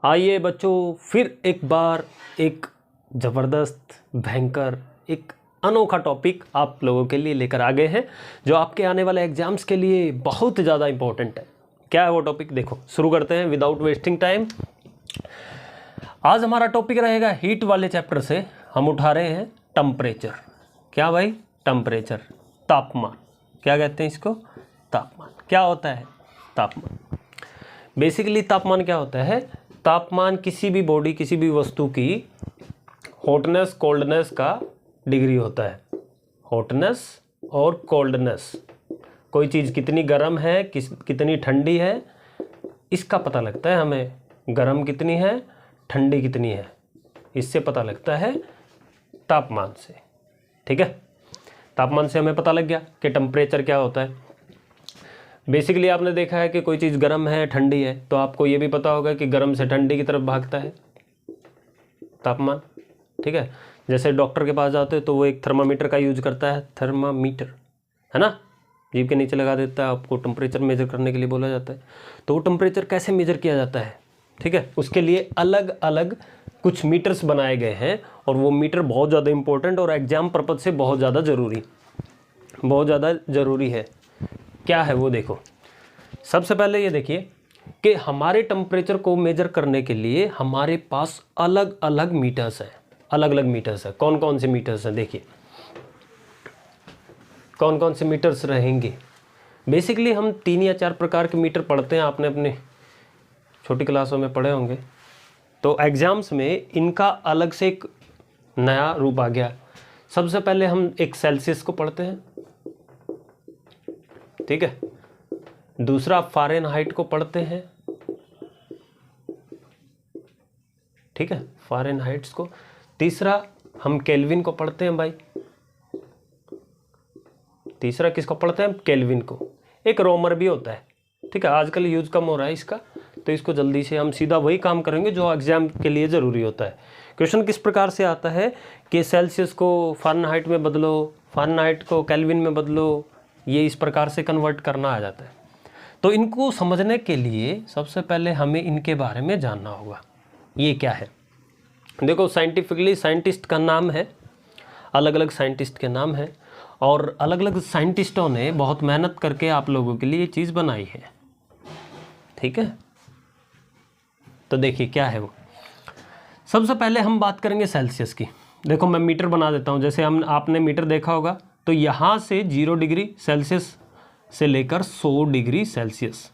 आइए बच्चों, फिर एक बार एक ज़बरदस्त, भयंकर, एक अनोखा टॉपिक आप लोगों के लिए लेकर आ गए हैं जो आपके आने वाले एग्जाम्स के लिए बहुत ज़्यादा इम्पोर्टेंट है। क्या है वो टॉपिक? देखो, शुरू करते हैं विदाउट वेस्टिंग टाइम। आज हमारा टॉपिक रहेगा हीट वाले चैप्टर से। हम उठा रहे हैं टेम्परेचर। क्या भाई? टेम्परेचर, तापमान। क्या कहते हैं इसको? तापमान। क्या होता है तापमान? बेसिकली तापमान क्या होता है? तापमान किसी भी बॉडी, किसी भी वस्तु की हॉटनेस कोल्डनेस का डिग्री होता है। हॉटनेस और कोल्डनेस, कोई चीज़ कितनी गर्म है, कितनी ठंडी है, इसका पता लगता है हमें। गर्म कितनी है, ठंडी कितनी है, इससे पता लगता है तापमान से। ठीक है, तापमान से हमें पता लग गया कि टेम्परेचर क्या होता है। बेसिकली आपने देखा है कि कोई चीज़ गर्म है, ठंडी है, तो आपको ये भी पता होगा कि गर्म से ठंडी की तरफ भागता है तापमान। ठीक है, जैसे डॉक्टर के पास जाते हैं तो वो एक थर्मामीटर का यूज करता है, थर्मामीटर, है ना, जीभ के नीचे लगा देता है, आपको टेम्परेचर मेजर करने के लिए बोला जाता है। तो वो टेम्परेचर कैसे मेजर किया जाता है? ठीक है, उसके लिए अलग अलग कुछ मीटर्स बनाए गए हैं और वो मीटर बहुत ज़्यादा इंपॉर्टेंट और एग्जाम पर्पज से बहुत ज़्यादा ज़रूरी है। क्या है वो? देखो, सबसे पहले ये देखिए कि हमारे टेम्परेचर को मेजर करने के लिए हमारे पास अलग अलग मीटर्स हैं। अलग अलग मीटर्स हैं। कौन कौन से मीटर्स हैं? देखिए, कौन कौन से मीटर्स रहेंगे। बेसिकली हम 3 या 4 प्रकार के मीटर पढ़ते हैं, आपने अपने छोटी क्लासों में पढ़े होंगे। तो एग्जाम्स में इनका अलग से एक नया रूप आ गया। सबसे पहले हम एक सेल्सियस को पढ़ते हैं, ठीक है। दूसरा फ़ारेनहाइट को पढ़ते हैं, ठीक है, फ़ारेनहाइट्स को। तीसरा हम केल्विन को पढ़ते हैं भाई। तीसरा किसको पढ़ते हैं? केल्विन को। एक रोमर भी होता है, ठीक है, आजकल यूज़ कम हो रहा है इसका, तो इसको जल्दी से हम सीधा वही काम करेंगे जो एग्जाम के लिए ज़रूरी होता है। क्वेश्चन किस प्रकार से आता है कि सेल्सियस को फ़ारेनहाइट में बदलो, फ़ारेनहाइट को केल्विन में बदलो, ये इस प्रकार से कन्वर्ट करना आ जाता है। तो इनको समझने के लिए सबसे पहले हमें इनके बारे में जानना होगा। ये क्या है? देखो, साइंटिफिकली साइंटिस्ट का नाम है, अलग अलग साइंटिस्ट के नाम हैं और अलग अलग साइंटिस्टों ने बहुत मेहनत करके आप लोगों के लिए ये चीज़ बनाई है, ठीक है। तो देखिए क्या है वो। सबसे पहले हम बात करेंगे सेल्सियस की। देखो, मैं मीटर बना देता हूँ। जैसे आपने मीटर देखा होगा, तो यहाँ से 0 डिग्री सेल्सियस से लेकर 100 डिग्री सेल्सियस,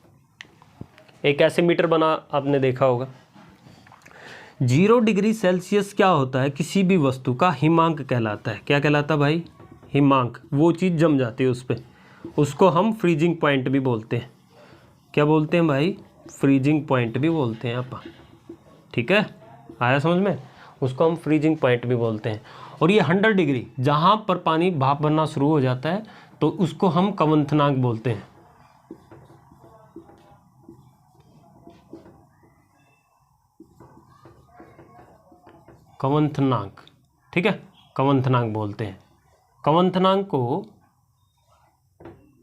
एक ऐसे मीटर बना आपने देखा होगा। 0 डिग्री सेल्सियस क्या होता है? किसी भी वस्तु का हिमांक कहलाता है। क्या कहलाता है भाई? हिमांक। वो चीज़ जम जाती है उस पर, उसको हम फ्रीजिंग पॉइंट भी बोलते हैं। क्या बोलते हैं भाई? फ्रीजिंग पॉइंट भी बोलते हैं आप, ठीक है, आया समझ में? उसको हम फ्रीजिंग पॉइंट भी बोलते हैं। और ये 100 डिग्री, जहाँ पर पानी भाप बनना शुरू हो जाता है, तो उसको हम क्वथनांक बोलते हैं। क्वथनांक, ठीक है, क्वथनांक बोलते हैं। क्वथनांक को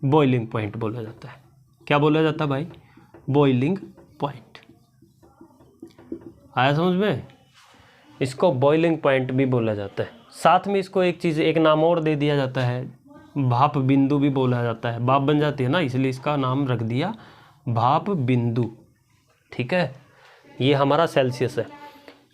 बॉइलिंग पॉइंट बोला जाता है। क्या बोला जाता है भाई? Boiling point. आया समझ में? इसको बॉइलिंग पॉइंट भी बोला जाता है। साथ में इसको एक चीज़, एक नाम और दे दिया जाता है, भाप बिंदु भी बोला जाता है। भाप बन जाती है ना, इसलिए इसका नाम रख दिया भाप बिंदु, ठीक है। ये हमारा सेल्सियस है।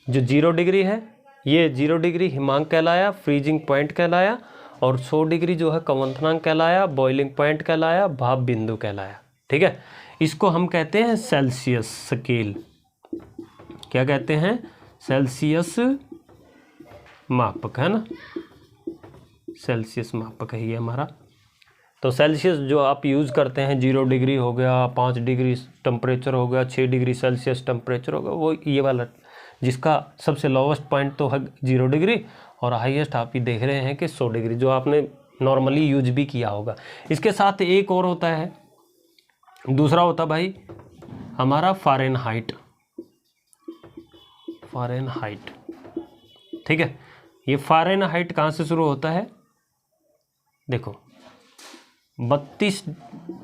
जो 0 डिग्री है, ये 0 डिग्री हिमांक कहलाया, फ्रीजिंग पॉइंट कहलाया, और 100 डिग्री जो है क्वथनांक कहलाया, बॉइलिंग पॉइंट कहलाया, भाप बिंदु कहलाया, ठीक है। इसको हम कहते हैं सेल्सियस स्केल। क्या कहते हैं? सेल्सियस मापक, है ना, सेल्सियस मापक है ये हमारा। तो सेल्सियस जो आप यूज़ करते हैं, 0 डिग्री हो गया, 5 डिग्री टेम्परेचर हो गया, 6 डिग्री सेल्सियस टेम्परेचर हो गया, वो ये वाला, जिसका सबसे लोवेस्ट पॉइंट तो है 0 डिग्री और हाईएस्ट आप ही देख रहे हैं कि 100 डिग्री, जो आपने नॉर्मली यूज भी किया होगा। इसके साथ एक और होता है, दूसरा होता भाई हमारा फ़ारेनहाइट। फ़ारेनहाइट, ठीक है। ये फ़ारेनहाइट कहाँ से शुरू होता है? देखो, 32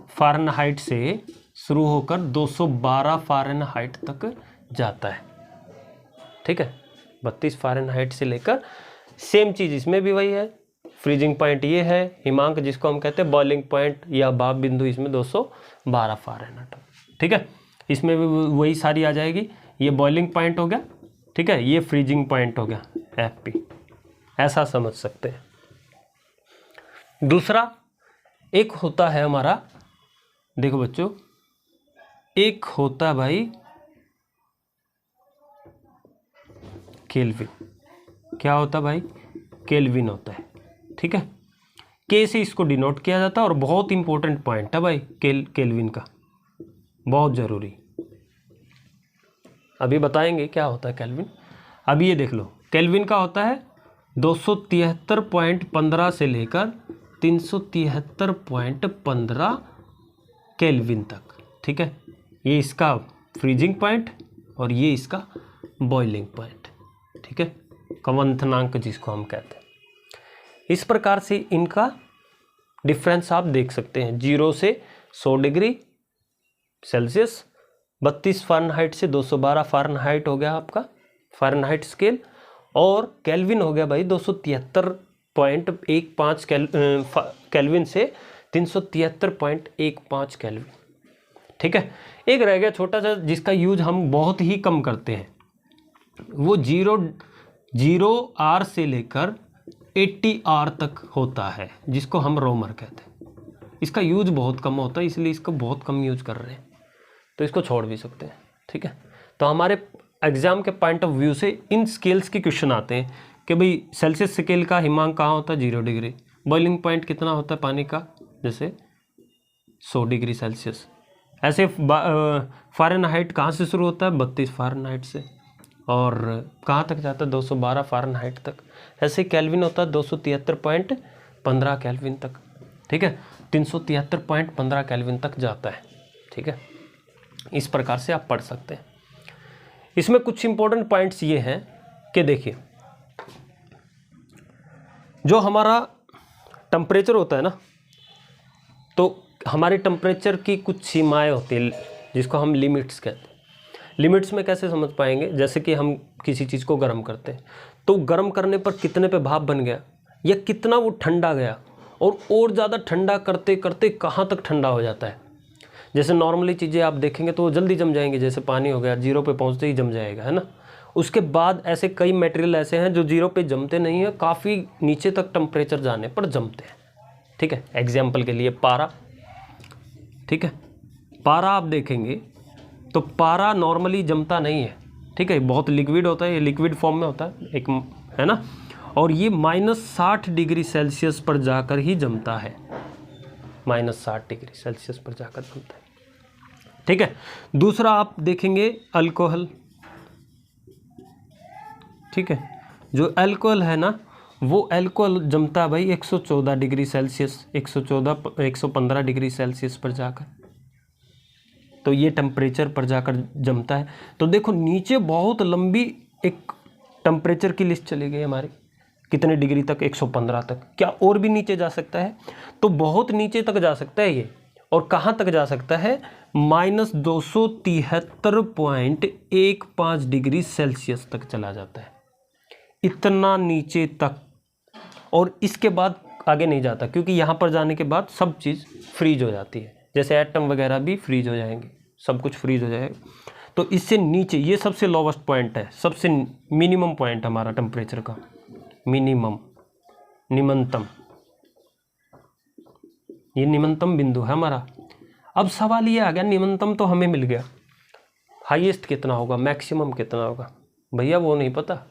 फ़ारेनहाइट से शुरू होकर 212 फ़ारेनहाइट तक जाता है। ठीक है, 32 फ़ारेनहाइट से लेकर, सेम चीज़ इसमें भी वही है। फ्रीजिंग पॉइंट ये है, हिमांक जिसको हम कहते हैं बॉइलिंग पॉइंट या भाप बिंदु, इसमें 212 फ़ारेनहाइट। ठीक है, इसमें भी वही सारी आ जाएगी। ये बॉइलिंग पॉइंट हो गया, ठीक है, ये फ्रीजिंग पॉइंट हो गया FP, ऐसा समझ सकते हैं। दूसरा एक होता है हमारा, देखो बच्चों, एक होता है भाई केल्विन। क्या होता है भाई? केल्विन होता है। ठीक है, के से इसको डिनोट किया जाता है और बहुत इंपॉर्टेंट पॉइंट है भाई केल्विन का, बहुत ज़रूरी। अभी बताएंगे क्या होता है केल्विन। अभी ये देख लो, केल्विन का होता है 273.15 से लेकर 373.15 केल्विन तक। ठीक है, ये इसका फ्रीजिंग पॉइंट और ये इसका बॉइलिंग पॉइंट। ठीक है, क्वथनांक जिसको हम कहते हैं। इस प्रकार से इनका डिफरेंस आप देख सकते हैं, 0 से 100 डिग्री सेल्सियस, 32 फ़ारेनहाइट से 212 फ़ारेनहाइट हो गया आपका फ़ारेनहाइट स्केल, और केल्विन हो गया भाई 273.15 केल्विन से 373.15 केल्विन। ठीक है, एक रह गया छोटा सा जिसका यूज हम बहुत ही कम करते हैं, वो 0R से लेकर 80R तक होता है, जिसको हम रोमर कहते हैं। इसका यूज बहुत कम होता है, इसलिए इसको बहुत कम यूज कर रहे हैं, तो इसको छोड़ भी सकते हैं। ठीक है, तो हमारे एग्जाम के पॉइंट ऑफ व्यू से इन स्केल्स के क्वेश्चन आते हैं कि भाई सेल्सियस स्केल का हिमांक कहाँ होता है? 0 डिग्री। बॉइलिंग पॉइंट कितना होता है पानी का? जैसे 100 डिग्री सेल्सियस। ऐसे फ़ारेनहाइट कहाँ से शुरू होता है? 32 फ़ारेनहाइट से, और कहाँ तक जाता है? 212 फ़ारेनहाइट तक। ऐसे केल्विन होता है 273.15 केल्विन तक। ठीक है, 373.15 केल्विन तक जाता है। ठीक है, इस प्रकार से आप पढ़ सकते हैं। इसमें कुछ इंपॉर्टेंट पॉइंट्स ये हैं कि देखिए, जो हमारा टेम्परेचर होता है ना, तो हमारे टेम्परेचर की कुछ सीमाएं होती हैं जिसको हम लिमिट्स कहते हैं। लिमिट्स में कैसे समझ पाएंगे? जैसे कि हम किसी चीज़ को गर्म करते हैं, तो गर्म करने पर कितने पे भाप बन गया या कितना वो ठंडा गया, और ज़्यादा ठंडा करते करते कहाँ तक ठंडा हो जाता है। जैसे नॉर्मली चीज़ें आप देखेंगे तो वो जल्दी जम जाएंगे, जैसे पानी हो गया 0 पे पहुँचते ही जम जाएगा, है ना। उसके बाद ऐसे कई मटेरियल ऐसे हैं जो 0 पे जमते नहीं है, काफ़ी नीचे तक टेम्परेचर जाने पर जमते हैं। ठीक है, एग्जाम्पल के लिए पारा। ठीक है, पारा आप देखेंगे तो पारा नॉर्मली जमता नहीं है। ठीक है, बहुत लिक्विड होता है, ये लिक्विड फॉर्म में होता है एक, है ना, और ये -60 डिग्री सेल्सियस पर जाकर ही जमता है, -60 डिग्री सेल्सियस पर जाकर जमता है। ठीक है, दूसरा आप देखेंगे अल्कोहल। ठीक है, जो अल्कोहल है ना, वो अल्कोहल जमता है भाई 114 डिग्री सेल्सियस, 115 डिग्री सेल्सियस पर जाकर, तो ये टेम्परेचर पर जाकर जमता है। तो देखो नीचे बहुत लंबी एक टेम्परेचर की लिस्ट चली गई हमारी, कितने डिग्री तक? 115 तक। क्या और भी नीचे जा सकता है? तो बहुत नीचे तक जा सकता है ये, और कहाँ तक जा सकता है? -273.15 डिग्री सेल्सियस तक चला जाता है, इतना नीचे तक। और इसके बाद आगे नहीं जाता, क्योंकि यहाँ पर जाने के बाद सब चीज़ फ्रीज हो जाती है, जैसे एटम वगैरह भी फ्रीज हो जाएंगे, सब कुछ फ्रीज हो जाएगा। तो इससे नीचे ये सबसे लोवेस्ट पॉइंट है, सबसे मिनिमम पॉइंट हमारा टेम्परेचर का, मिनिमम, निम्नतम, ये निम्नतम बिंदु है हमारा। अब सवाल ये आ गया, निम्नतम तो हमें मिल गया, हाईएस्ट कितना होगा, मैक्सिमम कितना होगा? भैया वो नहीं पता,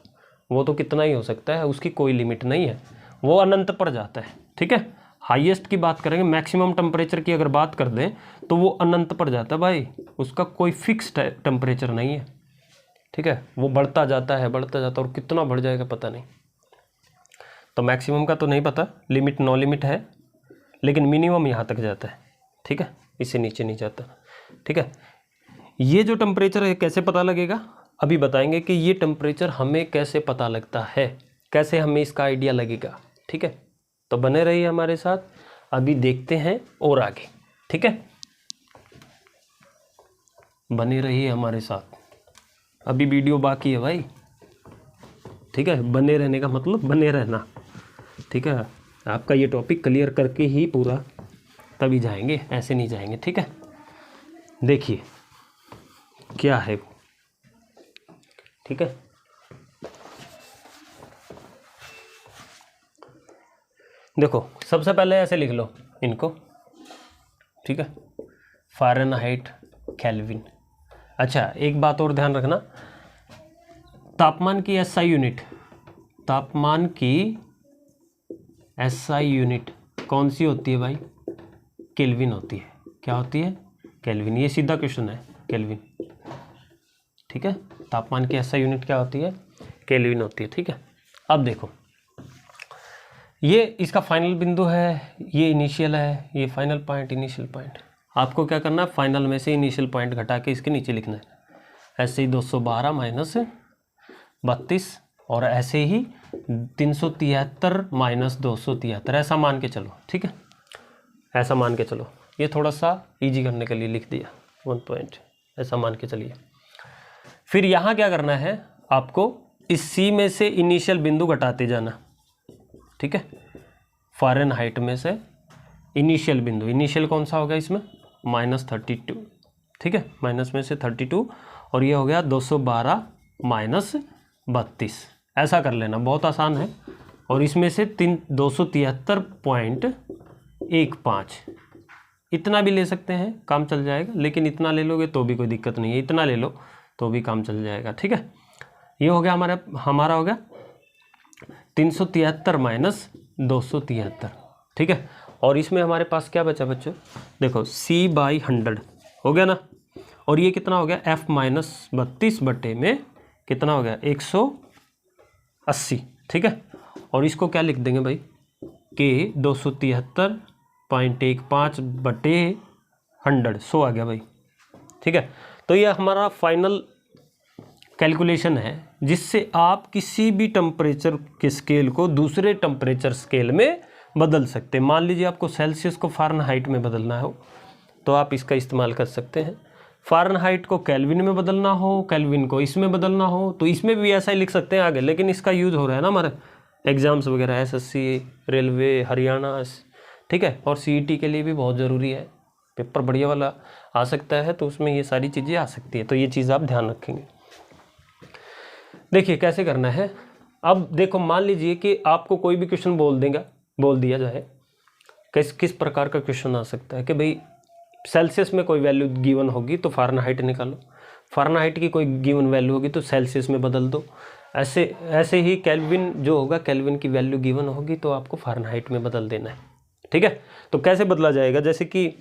वो तो कितना ही हो सकता है, उसकी कोई लिमिट नहीं है, वो अनंत पर जाता है। ठीक है, हाईएस्ट की बात करेंगे, मैक्सिमम टेम्परेचर की अगर बात कर दें तो वो अनंत पर जाता है भाई, उसका कोई फिक्स टेम्परेचर नहीं है। ठीक है, वो बढ़ता जाता है, बढ़ता जाता है, और कितना बढ़ जाएगा पता नहीं। तो मैक्सिमम का तो नहीं पता, लिमिट नो लिमिट है, लेकिन मिनिमम यहाँ तक जाता है। ठीक है, इससे नीचे नहीं जाता। ठीक है, ये जो टेम्परेचर है कैसे पता लगेगा, अभी बताएंगे कि ये टेम्परेचर हमें कैसे पता लगता है, कैसे हमें इसका आइडिया लगेगा। ठीक है, तो बने रहिए हमारे साथ, अभी देखते हैं और आगे। ठीक है, बने रहिए हमारे साथ, अभी वीडियो बाकी है भाई, ठीक है, बने रहने का मतलब बने रहना। ठीक है, आपका ये टॉपिक क्लियर करके ही पूरा तभी जाएंगे, ऐसे नहीं जाएंगे। ठीक है, देखिए क्या है वो। ठीक है, देखो सबसे पहले ऐसे लिख लो इनको। ठीक है, फ़ारेनहाइट, केल्विन। अच्छा, एक बात और ध्यान रखना, तापमान की एसआई यूनिट, तापमान की एसआई यूनिट कौन सी होती है भाई? केल्विन होती है। क्या होती है? केल्विन। ये सीधा क्वेश्चन है, केल्विन। ठीक है, तापमान की एसआई यूनिट क्या होती है? केल्विन होती है। ठीक है, अब देखो ये इसका फाइनल बिंदु है, ये इनिशियल है, ये फाइनल पॉइंट, इनिशियल पॉइंट। आपको क्या करना है, फाइनल में से इनिशियल पॉइंट घटा के इसके नीचे लिखना है। ऐसे ही 212 माइनस 32 और ऐसे ही 373 माइनस 273, ऐसा मान के चलो। ठीक है, ऐसा मान के चलो, ये थोड़ा सा इजी करने के लिए लिख दिया 1 पॉइंट, ऐसा मान के चलिए। फिर यहाँ क्या करना है आपको, इस सी में से इनिशियल बिंदु घटाते जाना। ठीक है, फ़ारेनहाइट में से इनिशियल बिंदु, इनिशियल कौन सा होगा इसमें? -32। ठीक है, माइनस में से 32 और ये हो गया 212 माइनस 32। ऐसा कर लेना, बहुत आसान है। और इसमें से 273.15 इतना भी ले सकते हैं, काम चल जाएगा। लेकिन इतना ले लोगे तो भी कोई दिक्कत नहीं है, इतना ले लो तो भी काम चल जाएगा। ठीक है, ये हो गया हमारा हो गया 373 माइनस 273। ठीक है, और इसमें हमारे पास क्या बचा बच्चों? देखो C/100 हो गया ना, और ये कितना हो गया? F-32 बटे में कितना हो गया? 180। ठीक है, और इसको क्या लिख देंगे भाई कि 273.15 बटे 100 आ गया भाई। ठीक है, तो ये हमारा फाइनल कैलकुलेशन है, जिससे आप किसी भी टेम्परेचर के स्केल को दूसरे टेम्परेचर स्केल में बदल सकते हैं। मान लीजिए आपको सेल्सियस को फ़ारेनहाइट में बदलना हो तो आप इसका इस्तेमाल कर सकते हैं। फ़ारेनहाइट को केल्विन में बदलना हो, केल्विन को इसमें बदलना हो तो इसमें भी ऐसा ही लिख सकते हैं आगे। लेकिन इसका यूज़ हो रहा है ना हमारे एग्ज़ाम्स वगैरह, SSC, रेलवे, हरियाणा, ठीक है, और CET के लिए भी बहुत ज़रूरी है। पेपर बढ़िया वाला आ सकता है तो उसमें ये सारी चीज़ें आ सकती है, तो ये चीज़ आप ध्यान रखेंगे। देखिए कैसे करना है। अब देखो, मान लीजिए कि आपको कोई भी क्वेश्चन बोल दिया जाए, किस प्रकार का क्वेश्चन आ सकता है कि भाई सेल्सियस में कोई वैल्यू गिवन होगी तो फ़ारेनहाइट निकालो, फ़ारेनहाइट की कोई गिवन वैल्यू होगी तो सेल्सियस में बदल दो। ऐसे ही केल्विन जो होगा, केल्विन की वैल्यू गिवन होगी तो आपको फ़ारेनहाइट में बदल देना है। ठीक है, तो कैसे बदला जाएगा? जैसे कि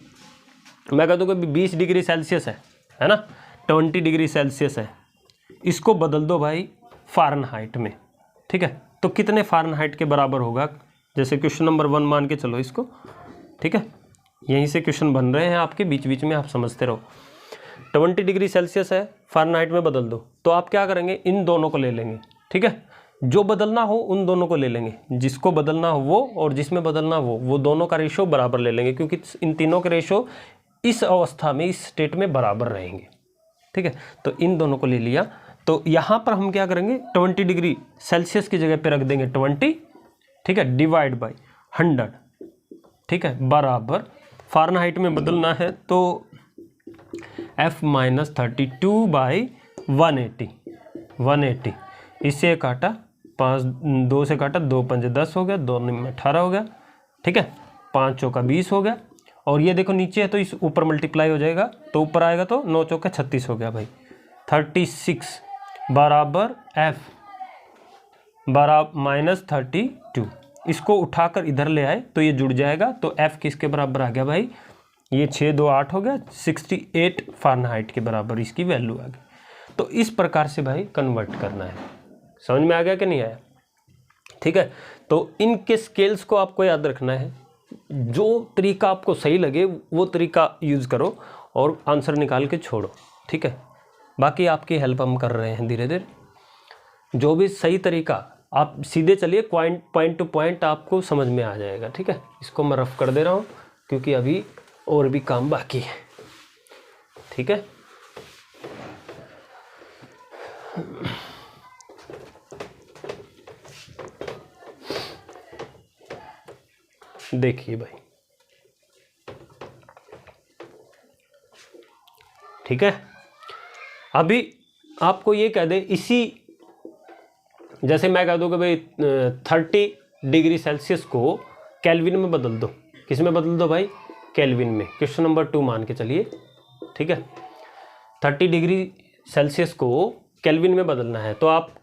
मैं कह दूँ कि 20 डिग्री सेल्सियस है ना, 20 डिग्री सेल्सियस है, इसको बदल दो भाई फ़ारेनहाइट में। ठीक है, तो कितने फ़ारेनहाइट के बराबर होगा? जैसे क्वेश्चन नंबर 1 मान के चलो इसको। ठीक है, यहीं से क्वेश्चन बन रहे हैं आपके, बीच बीच में आप समझते रहो। 20 डिग्री सेल्सियस है, फ़ारेनहाइट में बदल दो, तो आप क्या करेंगे? इन दोनों को ले लेंगे। ठीक है, जो बदलना हो उन दोनों को ले लेंगे, जिसको बदलना हो वो और जिसमें बदलना हो वो दोनों का रेशो बराबर ले लेंगे, क्योंकि इन तीनों के रेशो इस अवस्था में, इस स्टेट में बराबर रहेंगे। ठीक है, तो इन दोनों को ले लिया। तो यहाँ पर हम क्या करेंगे? 20 डिग्री सेल्सियस की जगह पे रख देंगे 20। ठीक है, डिवाइड बाई 100। ठीक है, बराबर फ़ारेनहाइट में बदलना है तो F-32/180। इससे काटा 5, 2 से काटा, 2 पंजे 10 हो गया, 2 में 18 हो गया। ठीक है, 5 चौका 20 हो गया, और ये देखो नीचे है तो इस ऊपर मल्टीप्लाई हो जाएगा, तो ऊपर आएगा तो 9 चौका 36 हो गया भाई। 36 बराबर F बराबर -32। इसको उठाकर इधर ले आए तो ये जुड़ जाएगा, तो F किसके बराबर आ गया भाई? ये 6 2 8 हो गया, 68 फ़ारेनहाइट के बराबर इसकी वैल्यू आ गई। तो इस प्रकार से भाई कन्वर्ट करना है। समझ में आ गया कि नहीं आया? ठीक है, तो इनके स्केल्स को आपको याद रखना है। जो तरीका आपको सही लगे वो तरीका यूज़ करो और आंसर निकाल के छोड़ो। ठीक है, बाकी आपकी हेल्प हम कर रहे हैं धीरे धीरे। जो भी सही तरीका, आप सीधे चलिए, पॉइंट टू पॉइंट आपको समझ में आ जाएगा। ठीक है, इसको मैं रफ कर दे रहा हूँ क्योंकि अभी और भी काम बाकी है। ठीक है, देखिए भाई, ठीक है। अभी आपको ये कह दे, इसी जैसे मैं कह दूँ कि भाई 30 डिग्री सेल्सियस को केल्विन में बदल दो। किस में बदल दो भाई? केल्विन में। क्वेश्चन नंबर 2 मान के चलिए, ठीक है। 30 डिग्री सेल्सियस को केल्विन में बदलना है, तो आप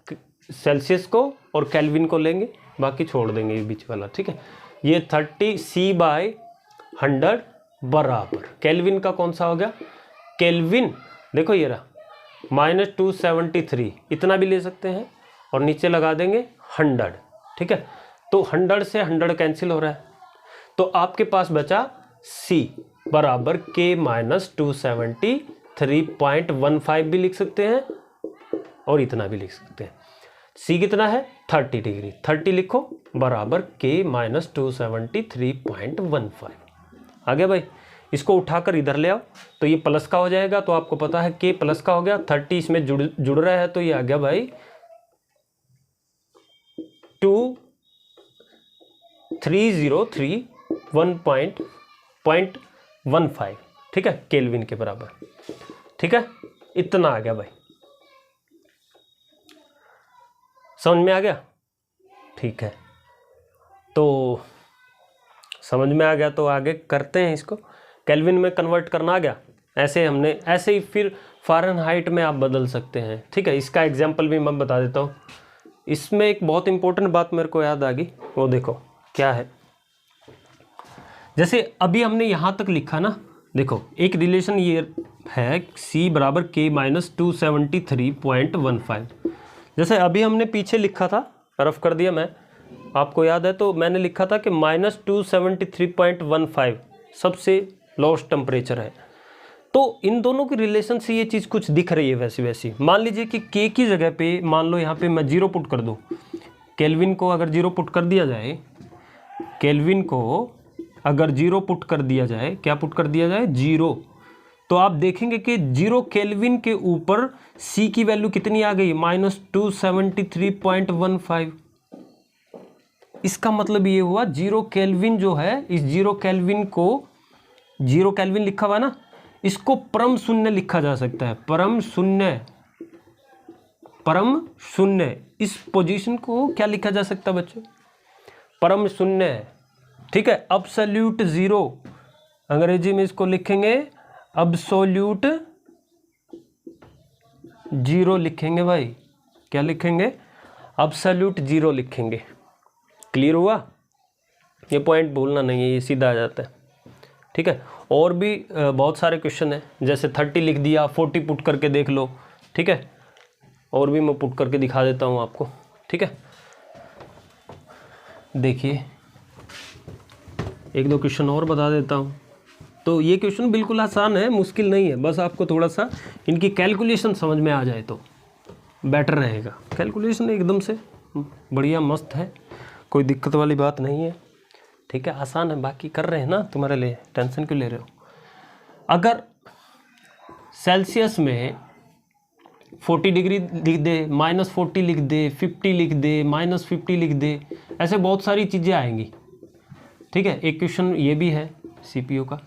सेल्सियस को और केल्विन को लेंगे, बाकी छोड़ देंगे ये बीच वाला, ठीक है। ये 30C/100 बराबर केल्विन का कौन सा हो गया? केल्विन देखो ये रहा -273, इतना भी ले सकते हैं और नीचे लगा देंगे 100, ठीक है। तो 100 से 100 कैंसिल हो रहा है, तो आपके पास बचा C बराबर K - 273.15 भी लिख सकते हैं और इतना भी लिख सकते हैं। C कितना है? 30 डिग्री, 30 लिखो बराबर K - 273.15। आ गया भाई। इसको उठाकर इधर ले आओ तो ये प्लस का हो जाएगा, तो आपको पता है K प्लस का हो गया, 30 इसमें जुड़ रहा है, तो ये आ गया भाई 2303.15, ठीक है, केल्विन के बराबर, ठीक है। इतना आ गया भाई, समझ में आ गया? ठीक है, तो समझ में आ गया तो आगे करते हैं इसको। केल्विन में कन्वर्ट करना आ गया, ऐसे ही फिर फ़ारेनहाइट में आप बदल सकते हैं, ठीक है। इसका एग्जाम्पल भी मैं बता देता हूँ। इसमें एक बहुत इंपॉर्टेंट बात मेरे को याद आ गई, वो देखो क्या है। जैसे अभी हमने यहाँ तक लिखा ना, देखो एक रिलेशन ये है C बराबर K - 273.15। जैसे अभी हमने पीछे लिखा था, रफ कर दिया मैं, आपको याद है, तो मैंने लिखा था कि -273.15 सबसे लोएस्ट टेम्परेचर है। तो इन दोनों की रिलेशन से ये चीज़ कुछ दिख रही है वैसी। मान लीजिए कि K की जगह पे मान लो यहाँ पे मैं 0 पुट कर दूँ। केल्विन को अगर 0 पुट कर दिया जाए, केल्विन को अगर 0 पुट कर दिया जाए, क्या पुट कर दिया जाए? 0, तो आप देखेंगे कि 0 केल्विन के ऊपर C की वैल्यू कितनी आ गई? -273.15। इसका मतलब ये हुआ 0 केल्विन जो है, इस 0 केल्विन को 0 केल्विन लिखा हुआ ना, इसको परम शून्य लिखा जा सकता है। परम शून्य इस पोजीशन को क्या लिखा जा सकता है बच्चों? परम शून्य, ठीक है। अब्सोल्यूट 0, अंग्रेजी में इसको लिखेंगे अब्सोल्यूट 0 लिखेंगे भाई। क्या लिखेंगे? अब्सोल्यूट 0 लिखेंगे। क्लियर हुआ? ये पॉइंट भूलना नहीं है, ये सीधा आ जाता है, ठीक है। और भी बहुत सारे क्वेश्चन हैं, जैसे 30 लिख दिया, 40 पुट करके देख लो, ठीक है। और भी मैं पुट करके दिखा देता हूँ आपको, ठीक है। देखिए एक दो क्वेश्चन और बता देता हूँ। तो ये क्वेश्चन बिल्कुल आसान है, मुश्किल नहीं है, बस आपको थोड़ा सा इनकी कैलकुलेशन समझ में आ जाए तो बेटर रहेगा। कैलकुलेशन एकदम से बढ़िया मस्त है, कोई दिक्कत वाली बात नहीं है, ठीक है, आसान है। बाकी कर रहे हैं ना तुम्हारे लिए, टेंशन क्यों ले रहे हो? अगर सेल्सियस में 40 डिग्री लिख दे, -40 लिख दे, 50 लिख दे, -50 लिख दे, ऐसे बहुत सारी चीज़ें आएंगी, ठीक है। एक क्वेश्चन ये भी है सीपीयू का,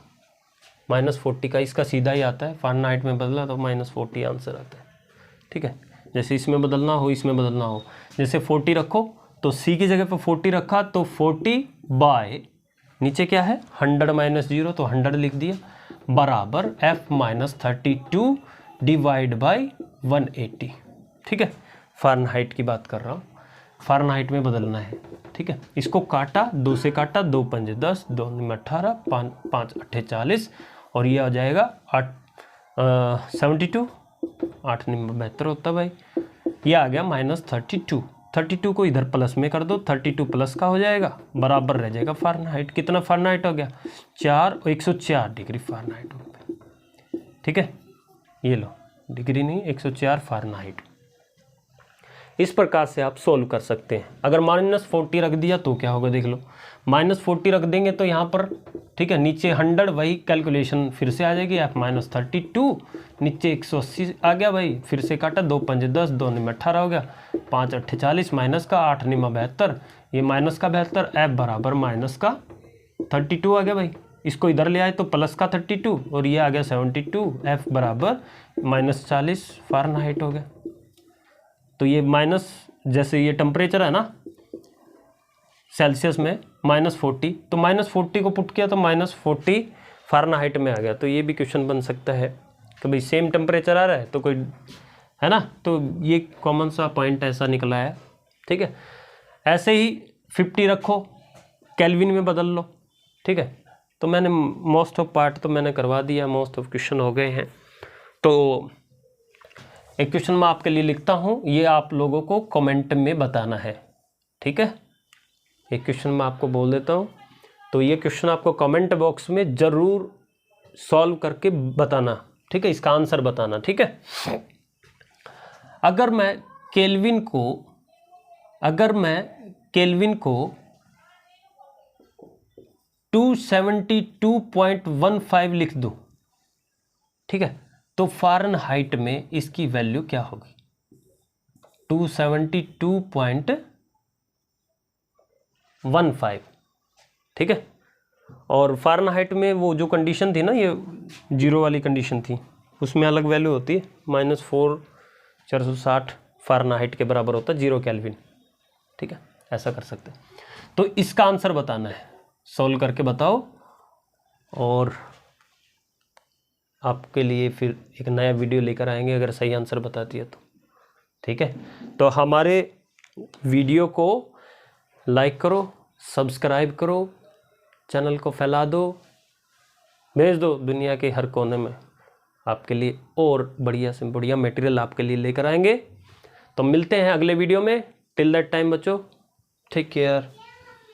-40 का, इसका सीधा ही आता है, फ़ारेनहाइट में बदला तो -40 आंसर आता है, ठीक है। जैसे इसमें बदलना हो, इसमें बदलना हो, जैसे 40 रखो तो C की जगह पर 40 रखा तो 40 बाय नीचे क्या है 100 - 0 तो 100 लिख दिया, बराबर F - 32 डिवाइड बाई 180, ठीक है। फ़ारेनहाइट की बात कर रहा हूँ, फ़ारेनहाइट में बदलना है, ठीक है। इसको काटा, 2 से काटा, 2 पंजे 10, 2 में 18, 5 8 40 और ये आ जाएगा 72, 8 में 72 होता है भाई। ये आ गया -32, 32 को इधर प्लस में कर दो, 32 प्लस का हो जाएगा, बराबर रह जाएगा फ़ारेनहाइट। कितना फ़ारेनहाइट हो गया? 104 डिग्री फ़ारेनहाइट हो गया, ठीक है। ये लो, डिग्री नहीं, 104 फ़ारेनहाइट। इस प्रकार से आप सोल्व कर सकते हैं। अगर -40 रख दिया तो क्या होगा देख लो, -40 रख देंगे तो यहाँ पर, ठीक है, नीचे 100, वही कैलकुलेशन फिर से आ जाएगी, F - 32, नीचे 180 आ गया भाई, फिर से काटा, 2 पंजे 10, 2 में 18 हो गया, 5 8 40, माइनस का 8 9 72, ये माइनस का 72, F बराबर -का 32 आ गया भाई, इसको इधर ले आए तो प्लस का 32 और ये आ गया 72, F बराबर -40 फ़ारेनहाइट हो गया। तो ये माइनस, जैसे ये टेम्परेचर है ना सेल्सियस में -40, तो -40 को पुट किया तो -40 फ़ारेनहाइट में आ गया। तो ये भी क्वेश्चन बन सकता है कि भाई सेम टेम्परेचर आ रहा है तो कोई है ना, तो ये कॉमन सा पॉइंट ऐसा निकला है। ठीक है, ऐसे ही 50 रखो, केल्विन में बदल लो। ठीक है, तो मैंने मोस्ट ऑफ पार्ट तो मैंने करवा दिया, मोस्ट ऑफ क्वेश्चन हो गए हैं। तो एक क्वेश्चन मैं आपके लिए लिखता हूँ, ये आप लोगों को कमेंट में बताना है। ठीक है, एक क्वेश्चन मैं आपको बोल देता हूँ, तो ये क्वेश्चन आपको कमेंट बॉक्स में ज़रूर सॉल्व करके बताना। ठीक है, इसका आंसर बताना। ठीक है, अगर मैं केल्विन को 272.15 लिख दूं, ठीक है, तो फ़ारेनहाइट में इसकी वैल्यू क्या होगी? 272.15। ठीक है, और फ़ारेनहाइट में वो जो कंडीशन थी ना, ये जीरो वाली कंडीशन थी, उसमें अलग वैल्यू होती है, -460 फ़ारेनहाइट के बराबर होता है 0 केल्विन। ठीक है, ऐसा कर सकते हैं। तो इसका आंसर बताना है, सॉल्व करके बताओ, और आपके लिए फिर एक नया वीडियो लेकर आएंगे अगर सही आंसर बताती है तो। ठीक है, तो हमारे वीडियो को लाइक करो, सब्सक्राइब करो, चैनल को फैला दो, भेज दो दुनिया के हर कोने में, आपके लिए और बढ़िया से बढ़िया मटेरियल आपके लिए लेकर आएंगे। तो मिलते हैं अगले वीडियो में। टिल दैट टाइम बच्चों, टेक केयर।